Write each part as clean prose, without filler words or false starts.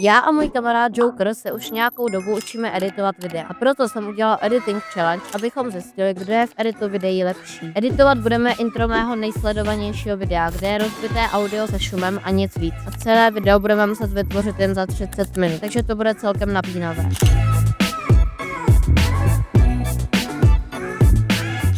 Já a můj kamarád Joker se už nějakou dobu učíme editovat videa. A proto jsem udělal editing challenge, abychom zjistili, kdo je v editu videí lepší. Editovat budeme intro mého nejsledovanějšího videa, kde je rozbité audio se šumem a nic víc. A celé video budeme muset vytvořit jen za 30 minut, takže to bude celkem napínavé.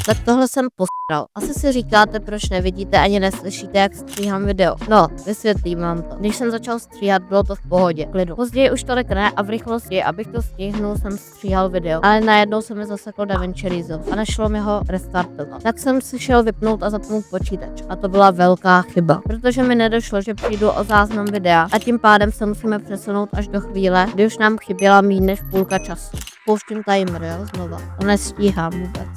Tak tohle jsem posral. Asi si říkáte, proč nevidíte ani neslyšíte, jak stříhám video. No, vysvětlím vám to. Když jsem začal stříhat, bylo to v pohodě, klidu. Později už tolik ne a v rychlosti, abych to stihnul, jsem stříhal video. Ale najednou se mi zasekl DaVinci Resolve a nešlo mi ho restartovat. Tak jsem si šel vypnout a zapnout počítač. A to byla velká chyba, protože mi nedošlo, že přijdu o záznam videa a tím pádem se musíme přesunout až do chvíle, kdy už nám chyběla méně než půlka času. Pouštím timer, jo, znova. To nestíhám vůbec.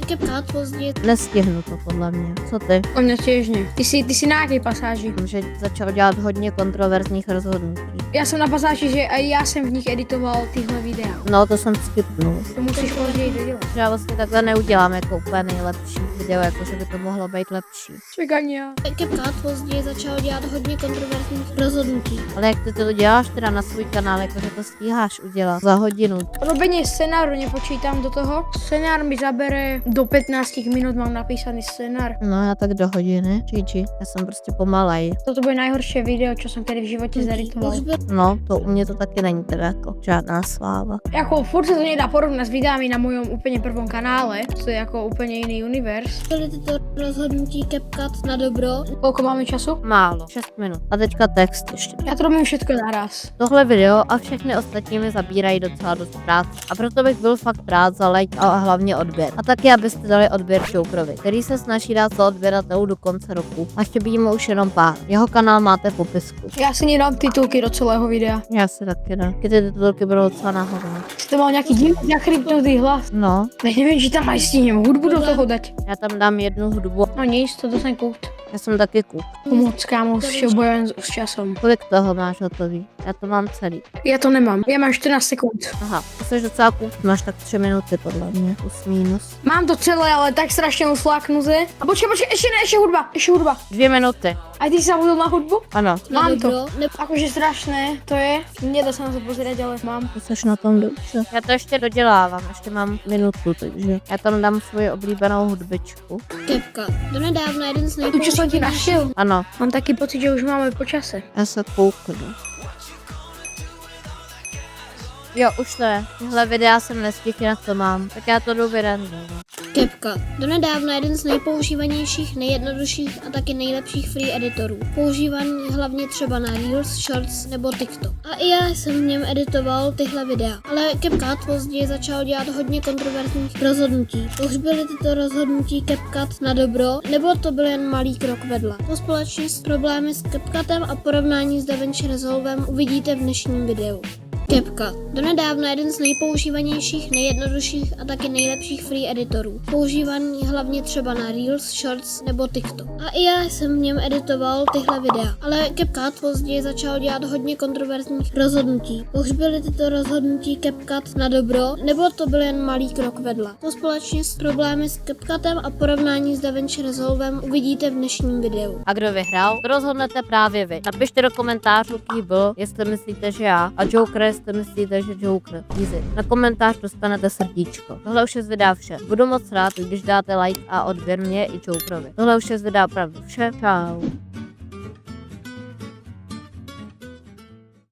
CapCut později. Nestihnu to podle mě. Co ty? O mě těžně. Ty jsi na jaký pasáži? Že začal dělat hodně kontroverzních rozhodnutí. Já jsem na pasáži, že i já jsem v nich editoval tyhle videa. No, to jsem skipnul. To musíš později dodělat. Já vlastně takhle neudělám jako úplně nejlepší video, jako že by to mohlo být lepší. Čekania. CapCut později začal dělat hodně kontroverzních rozhodnutí. Ale jak ty to děláš teda na svůj kanál, jakože to stíháš udělat za hodinu? Robení scénáru nepočítám do toho. Scénár mi zabere do 15 minut, mám napísaný scénár. No já tak do hodiny. GG. Já jsem prostě pomalej. Toto bude najhoršie video, čo jsem kedy v životě zeditoval. No, to u mě to taky není teda jako žádná sláva. Jako furt se to nedá porovnat s videami na mojom úplně prvom kanále, to je jako úplně jiný univerz. Byly tyto rozhodnutí CapCut na dobro. Koľko máme času? Málo. 6 minut. A teďka text ještě. Já to robím všetko naraz. Tohle video a všechny ostatní mi zabírají docela dost práce. A proto bych byl fakt rád za like a hlavně odběr. A taky, abyste dali odběr Jokerovi, který se snaží dát za odběratelů do konce roku. A chybí mu už jenom pár. Jeho kanál máte v popisku. Já si nedám titulky do celého videa. Já si taky ne. Ty titulky budou docela nahoře. Jste mal nějaký divný zachrypnutý hlas. No, Nevím, či tam aj stihnem hudbu do toho dať. já tam dám jednu hudbu. No nic, to jsem kout. Já jsem taky kuk. Pomoc, kámo, s čím bojujem s časom. Kolik toho máš hotový? Já to mám celý. Já to nemám, já mám 14 sekund. Aha, to jsi docela kuk. Máš tak 3 minuty podle mě. Plus minus. Mám to celé, ale tak strašně usláknu ze. A počkej, ještě ne, ještě hudba. 2 minuty. A ty si zabudil na hudbu? Ano. Mám to. dobro. Akože strašné, to je. Nedá se na to pozerať, ale mám. Ty jsi na tom dobře. Já to ještě dodělávám, ještě mám minutu, takže já tam dám svoji oblíbenou hudbičku. CapCut. Donedávna jeden z Tu, čo som ti našiel. Ano, Mám taký pocit, že už máme po čase. já se kouknu. Jo, už to je. Tyhle videa jsem nestihl, jak to mám. Tak já to jdu vyrendovat. CapCut. Donedávna jeden z nejpoužívanějších, nejjednodušších a taky nejlepších free editorů. Používaný hlavně třeba na Reels, Shorts nebo TikTok. A i já jsem v něm editoval tyhle videa. Ale CapCut později začal dělat hodně kontroverzních rozhodnutí. Už byly tyto rozhodnutí CapCut na dobro, nebo to byl jen malý krok vedle. To společně s problémy s CapCutem a porovnání s DaVinci Resolvem uvidíte v dnešním videu. CapCut. Donedávna jeden z nejpoužívanějších, nejjednodušších a taky nejlepších free editorů. Používaný hlavně třeba na Reels, Shorts nebo TikTok. A i já jsem v něm editoval tyhle videa. Ale CapCut později začal dělat hodně kontroverzních rozhodnutí. Už byly tyto rozhodnutí CapCut na dobro, nebo to byl jen malý krok vedle. To společně s problémy s CapCutem a porovnání s DaVinci Resolvem uvidíte v dnešním videu. A kdo vyhrál, to rozhodnete právě vy. Napište do komentářů, ký byl, jestli myslíte, že já. A Joker, jestli myslíte, že Joker. Easy. Na komentář dostanete srdíčko. Tohle už je z videa vše. Budu moc rád, když dáte like a odběr mě i Jokerovi. Tohle už je z videa opravdu vše. Čau.